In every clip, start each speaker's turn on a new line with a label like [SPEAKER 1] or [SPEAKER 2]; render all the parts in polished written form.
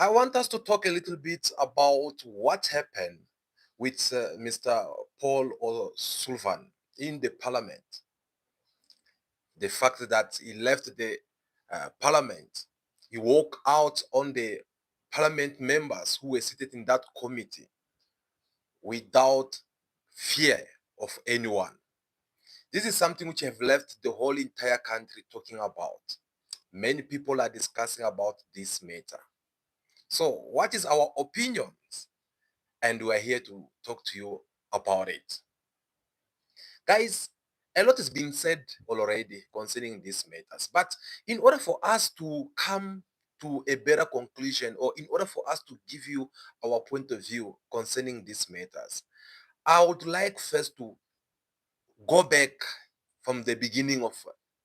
[SPEAKER 1] I want us to talk a little bit about what happened with Mr. Paul O'Sullivan in the parliament. The fact that he left the parliament, he walked out on the parliament members who were seated in that committee without fear of anyone. This is something which have left the whole entire country talking about. Many people are discussing about this matter. So, what is our opinions? And we are here to talk to you about it. Guys, a lot is being said already concerning these matters. But in order for us to come to a better conclusion, or in order for us to give you our point of view concerning these matters, I would like first to go back from the beginning of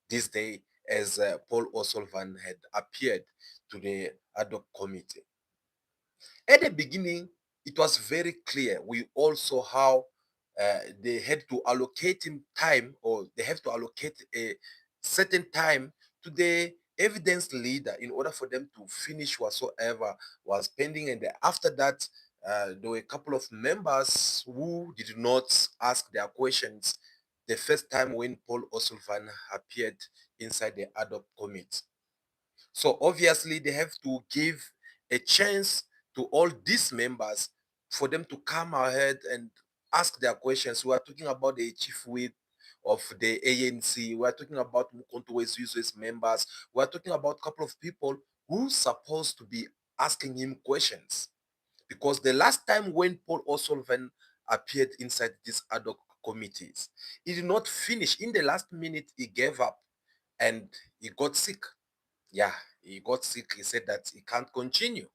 [SPEAKER 1] this day as Paul O'Sullivan had appeared to the ad hoc committee. At the beginning, it was very clear. We all saw how they had to allocate him time, or they have to allocate a certain time to the evidence leader in order for them to finish whatsoever was pending. And after that, there were a couple of members who did not ask their questions the first time when Paul O'Sullivan appeared inside the ad hoc committee. So obviously, they have to give a chance to all these members for them to come ahead and ask their questions. We are talking about the chief whip of the ANC. We are talking about Mukonto Wezuizo's members. We are talking about a couple of people who supposed to be asking him questions. Because the last time when Paul O'Sullivan appeared inside these ad hoc committees, he did not finish. In the last minute, he gave up and he got sick. Yeah, he got sick. He said that he can't continue.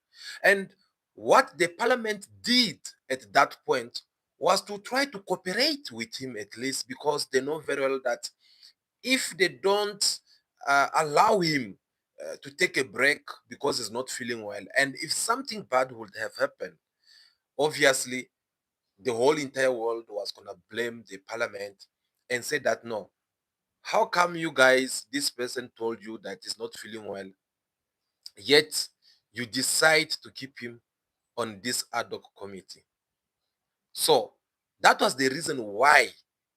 [SPEAKER 1] And what the parliament did at that point was to try to cooperate with him, at least, because they know very well that if they don't allow him to take a break because he's not feeling well, and if something bad would have happened, obviously the whole entire world was going to blame the parliament and say that no, how come you guys, this person told you that he's not feeling well, yet you decide to keep him on this ad hoc committee? So that was the reason why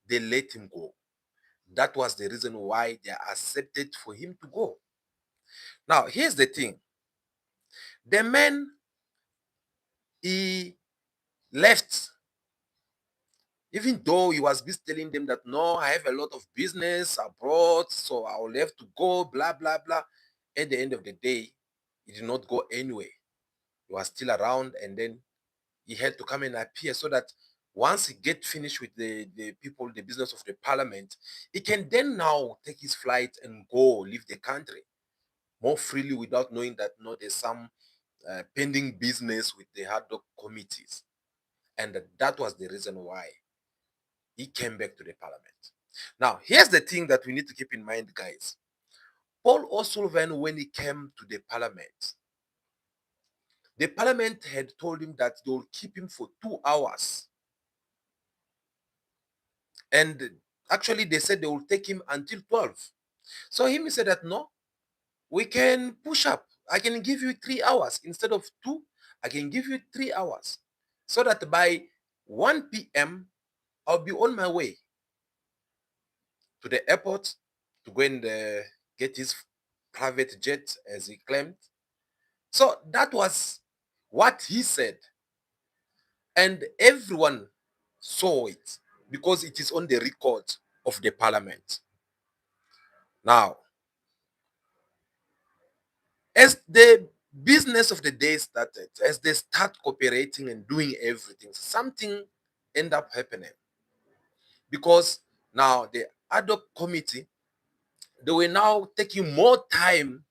[SPEAKER 1] they let him go. That was the reason why they accepted for him to go. Now, here's the thing. The man, he left, even though he was busy telling them that, no, I have a lot of business abroad, so I will have to go, blah, blah, blah. At the end of the day, he did not go anywhere. He was still around, and then he had to come and appear so that once he get finished with the people, the business of the parliament, he can then now take his flight and go leave the country more freely without knowing that no, there's some pending business with the ad hoc committees. And that was the reason why he came back to the parliament. Now, here's the thing that we need to keep in mind, guys. Paul O'Sullivan, when he came to the parliament had told him that they will keep him for 2 hours. And actually, they said they will take him until 12. So he said that no, we can push up. I can give you 3 hours. Instead of 2, I can give you 3 hours. So that by 1 p.m., I'll be on my way to the airport to go and get his private jet, as he claimed. So that was what he said. And everyone saw it because it is on the record of the parliament. Now, as the business of the day started, as they start cooperating and doing everything, something end up happening. Because now the ad hoc committee, they were now taking more time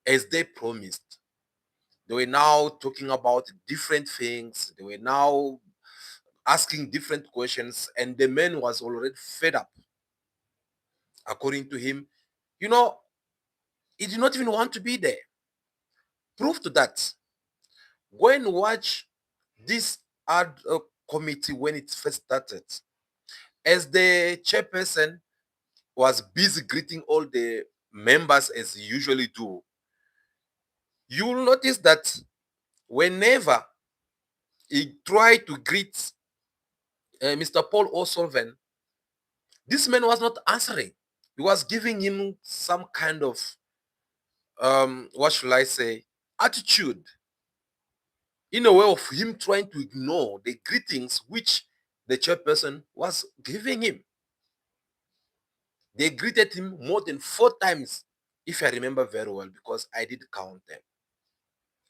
[SPEAKER 1] as they promised. They were now talking about different things. They were now asking different questions, and the man was already fed up. According to him, you know, he did not even want to be there. Proof to that, go and watch this ad hoc committee when it first started. As the chairperson was busy greeting all the members as he usually do, you will notice that Whenever he tried to greet Mr. Paul O'Sullivan, this man was not answering. He was giving him some kind of, what should I say, attitude, in a way of him trying to ignore the greetings which the chairperson was giving him. They greeted him more than 4 times, if I remember very well, because I did count them.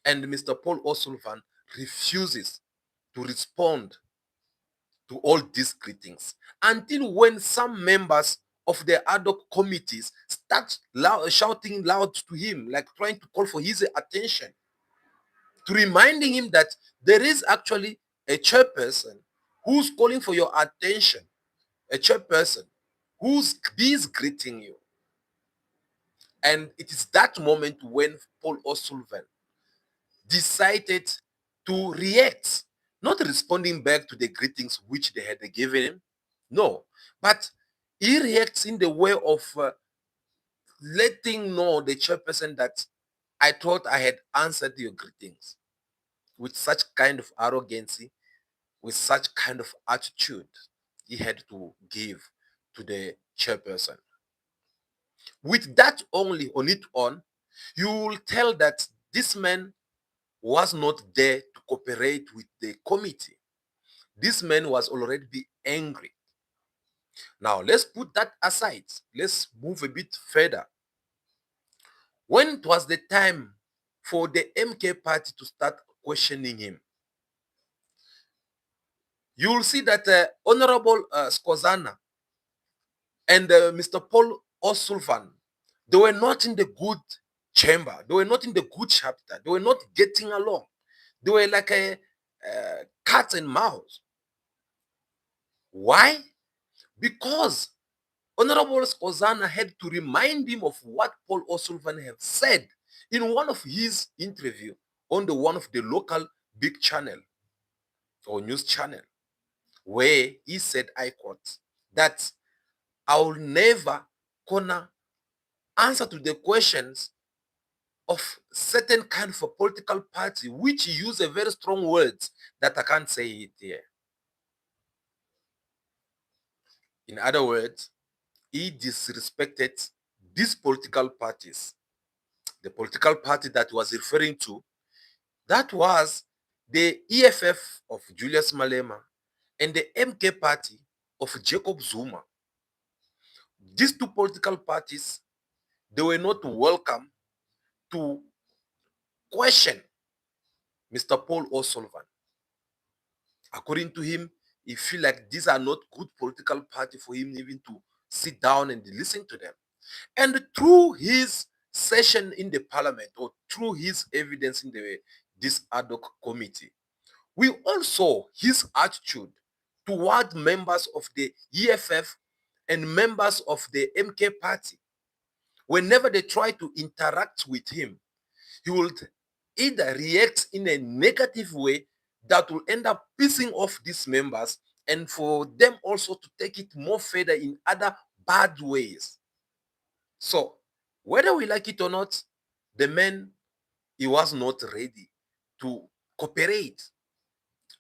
[SPEAKER 1] And Mr. Paul O'Sullivan refuses to respond to all these greetings until when some members of the ad hoc committees start shouting loud to him, like trying to call for his attention, to reminding him that there is actually a chairperson who's calling for your attention, a chairperson who's is greeting you. And it is that moment when Paul O'Sullivan decided to react, not responding back to the greetings which they had given him, no, but he reacts in the way of letting know the chairperson that I thought I had answered your greetings, with such kind of arrogancy, with such kind of attitude he had to give to the chairperson. With that only on its own, you will tell that this man was not there to cooperate with the committee. This man was already be angry. Now, let's put that aside. Let's move a bit further. When it was the time for the MK party to start questioning him, you will see that Honorable Skozana and Mr. Paul O'Sullivan, they were not in the good chamber. They were not in the good chapter. They were not getting along. They were like a cat and mouse. Why? Because Honorable Skozana had to remind him of what Paul O'Sullivan had said in one of his interview on the one of the local big channel or news channel, where he said, I quote, that I will never gonna answer to the questions of certain kind of a political party which use a very strong words that I can't say it here. In other words, he disrespected these political parties. The political party that was referring to, that was the EFF of Julius Malema and the MK party of Jacob Zuma. These two political parties, they were not welcome to question Mr. Paul O'Sullivan. According to him, he feel like these are not good political party for him even to sit down and listen to them. And through his session in the parliament, or through his evidence in this ad hoc committee, we all saw his attitude toward members of the EFF and members of the MK party. Whenever they try to interact with him, he would either react in a negative way that will end up pissing off these members, and for them also to take it more further in other bad ways. So, whether we like it or not, the man, he was not ready to cooperate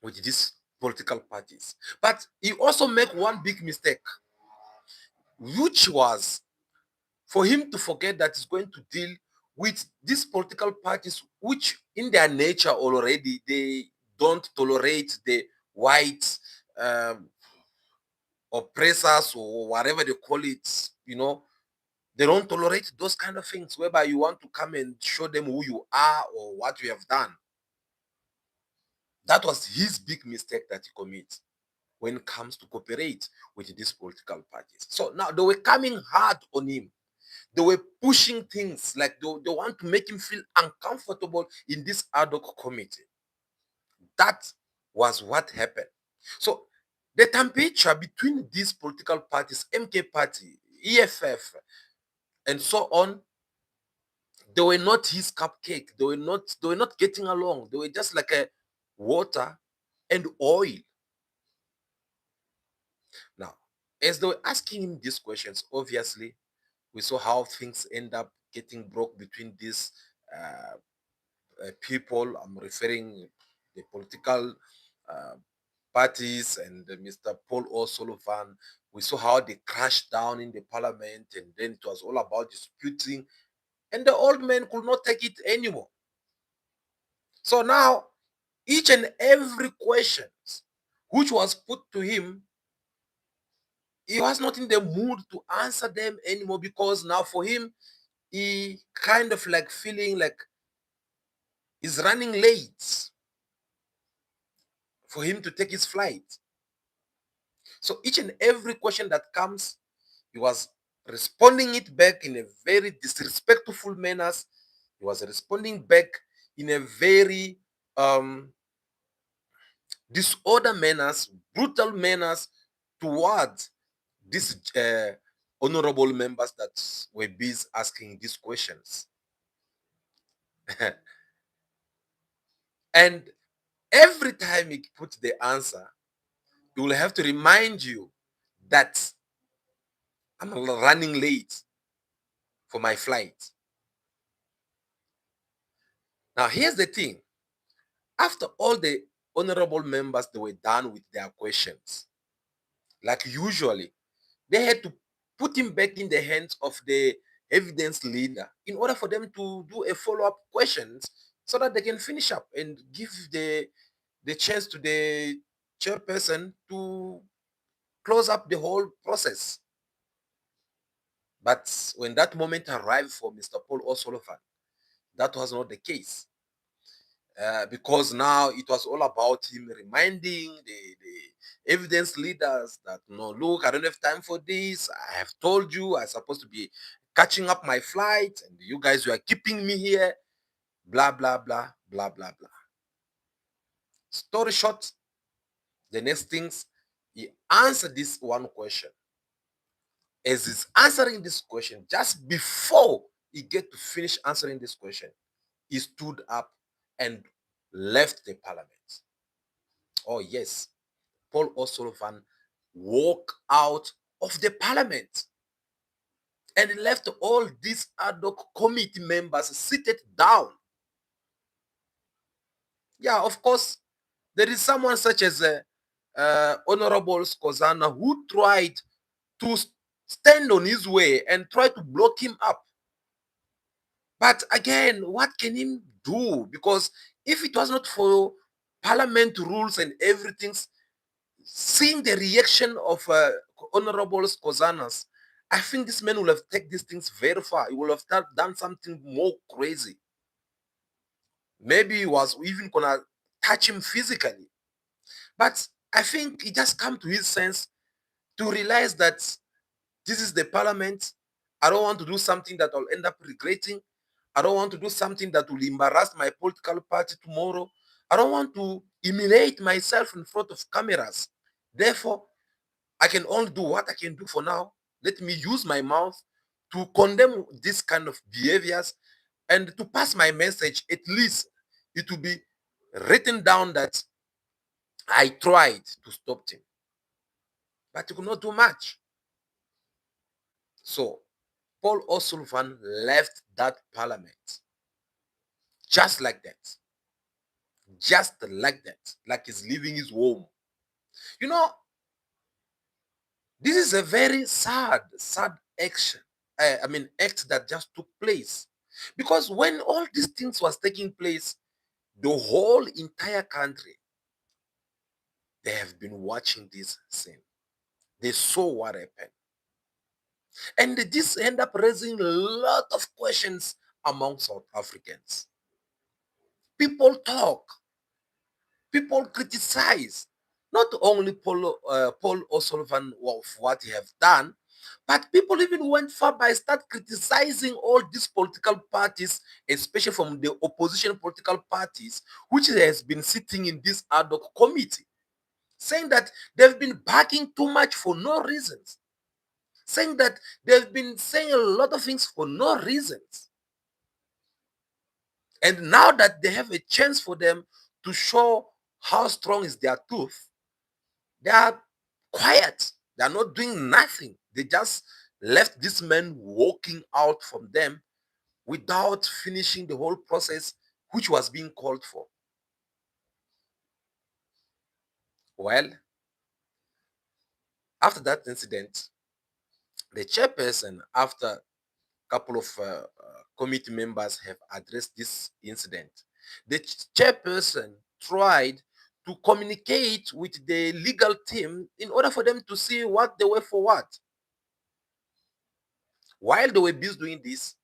[SPEAKER 1] with these political parties. But he also made one big mistake, which was for him to forget that he's going to deal with these political parties, which in their nature already, they don't tolerate the white um, oppressors or whatever they call it, they don't tolerate those kind of things whereby you want to come and show them who you are or what you have done. That was his big mistake that he commits when it comes to cooperate with these political parties. So now they were coming hard on him. They were pushing things like they want to make him feel uncomfortable in this ad hoc committee. That was what happened. So the temperature between these political parties, MK party, EFF, and so on, they were not his cupcake. They were not getting along. They were just like a water and oil. Now, as they were asking him these questions, obviously, we saw how things end up getting broke between these people. I'm referring the political uh, parties and Mr. Paul O'Sullivan. We saw how they crashed down in the parliament, and then it was all about disputing, and the old man could not take it anymore. So now, each and every question which was put to him, he was not in the mood to answer them anymore, because now for him, he kind of like feeling like he's running late for him to take his flight. So each and every question that comes, he was responding it back in a very disrespectful manners. He was responding back in a very disorder manners, brutal manners towards these honorable members that were busy asking these questions. And every time he puts the answer, he will have to remind you that I'm running late for my flight. Now, here's the thing. After all the honorable members, they were done with their questions, like usually, they had to put him back in the hands of the evidence leader in order for them to do a follow-up questions so that they can finish up and give the chance to the chairperson to close up the whole process. But when that moment arrived for Mr. Paul O'Sullivan, that was not the case. Because now it was all about him reminding the evidence leaders that, no, look, I don't have time for this. I have told you I'm supposed to be catching up my flight, and you guys were keeping me here, blah, blah, blah, blah, blah, blah. Story short, the next things, he answered this one question. As he's answering this question, just before he get to finish answering this question, he stood up and left the parliament. Oh, yes. Paul O'Sullivan walked out of the parliament and left all these ad hoc committee members seated down. Yeah, of course, there is someone such as Honorable Skozana who tried to stand on his way and try to block him up. But again, what can he do? Because if it was not for parliament rules and everything, seeing the reaction of Honorable Kozanas, I think this man will have taken these things very far. He will have done something more crazy. Maybe he was even gonna touch him physically. But I think he just come to his sense to realize that this is the parliament. I don't want to do something that I'll end up regretting. I don't want to do something that will embarrass my political party tomorrow. I don't want to humiliate myself in front of cameras. Therefore, I can only do what I can do for now. Let me use my mouth to condemn this kind of behaviors and to pass my message. At least it will be written down that I tried to stop him, but he could not do much. So Paul O'Sullivan left that parliament just like that. Just like that. Like he's leaving his home. You know, this is a very sad action. Act that just took place. Because when all these things was taking place, the whole entire country, they have been watching this scene. They saw what happened. And this end up raising a lot of questions among South Africans. People talk, people criticize. Not only Paul O'Sullivan of what he have done, but people even went far by start criticizing all these political parties, especially from the opposition political parties, which has been sitting in this ad hoc committee, saying that they've been backing too much for no reasons, saying that they've been saying a lot of things for no reasons. And now that they have a chance for them to show how strong is their tooth, they are quiet. They are not doing nothing. They just left this man walking out from them without finishing the whole process which was being called for. Well, after that incident, the chairperson, after a couple of committee members have addressed this incident, the chairperson tried to communicate with the legal team in order for them to see what the way forward. While they were busy doing this,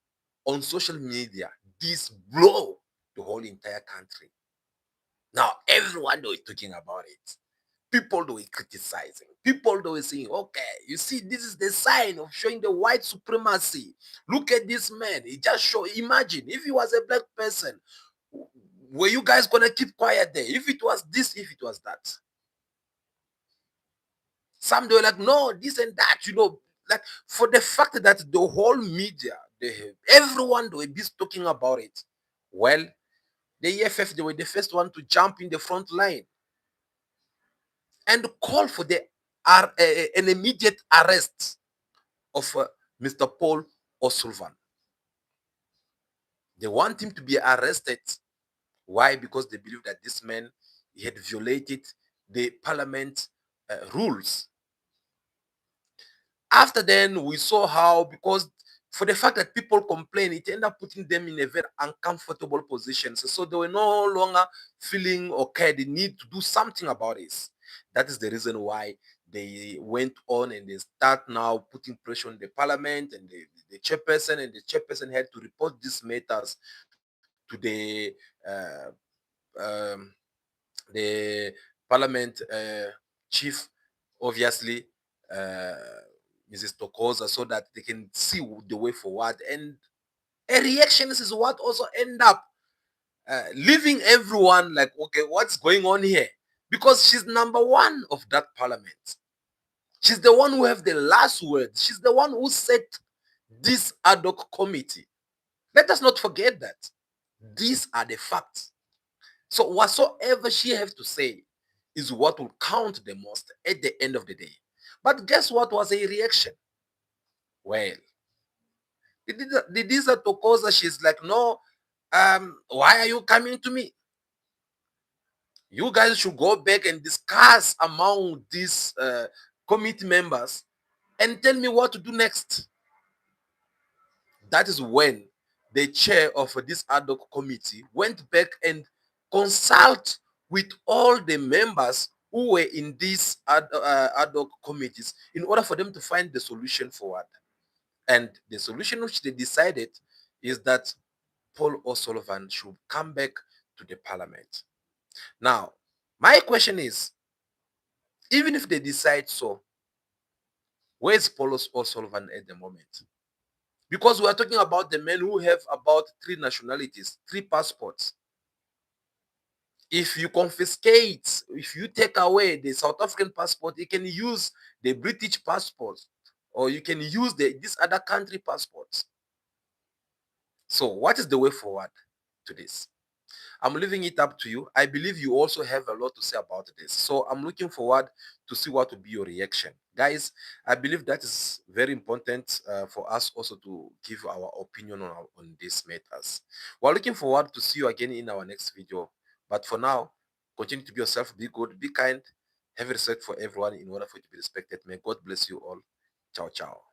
[SPEAKER 1] on social media, this blew the whole entire country. Now everyone was talking about it. People they were criticizing. People they were saying, okay, you see, this is the sign of showing the white supremacy. Look at this man. He just show. Imagine if he was a black person, were you guys gonna keep quiet there? If it was this, if it was that. Some they were like, no, this and that, like for the fact that the whole media, everyone they were busy talking about it. Well, the EFF, they were the first one to jump in the front line and call for an immediate arrest of Mr. Paul O'Sullivan. They want him to be arrested. Why? Because they believe that this man, he had violated the parliament rules. After then, we saw how, because for the fact that people complain, it ended up putting them in a very uncomfortable position. So they were no longer feeling okay, they need to do something about this. That is the reason why they went on and they start now putting pressure on the parliament and the chairperson, and the chairperson had to report these matters to uh, um, the parliament chief, obviously, uh, Mrs. Tokoza, so that they can see the way forward. And a reaction is what also end up leaving everyone like, okay, what's going on here? Because she's number one of that parliament. She's the one who have the last word. She's the one who set this ad hoc committee. Let us not forget that. These are the facts. So whatsoever she has to say is what will count the most at the end of the day. But guess what was a reaction? Well, Didiza Tokoza, she's like, no, why are you coming to me? You guys should go back and discuss among these committee members and tell me what to do next. That is when the chair of this ad hoc committee went back and consult with all the members who were in these ad hoc committees in order for them to find the solution forward. And the solution which they decided is that Paul O'Sullivan should come back to the parliament. Now, my question is, even if they decide so, where is Paul O'Sullivan at the moment? Because we are talking about the men who have about 3 nationalities, 3 passports. If you confiscate, if you take away the South African passport, you can use the British passport, or you can use this other country passports. So what is the way forward to this? I'm leaving it up to you. I believe you also have a lot to say about this. So I'm looking forward to see what will be your reaction. Guys, I believe that is very important for us also to give our opinion on these matters. We're looking forward to see you again in our next video. But for now, continue to be yourself, be good, be kind, have respect for everyone in order for you to be respected. May God bless you all. Ciao, ciao.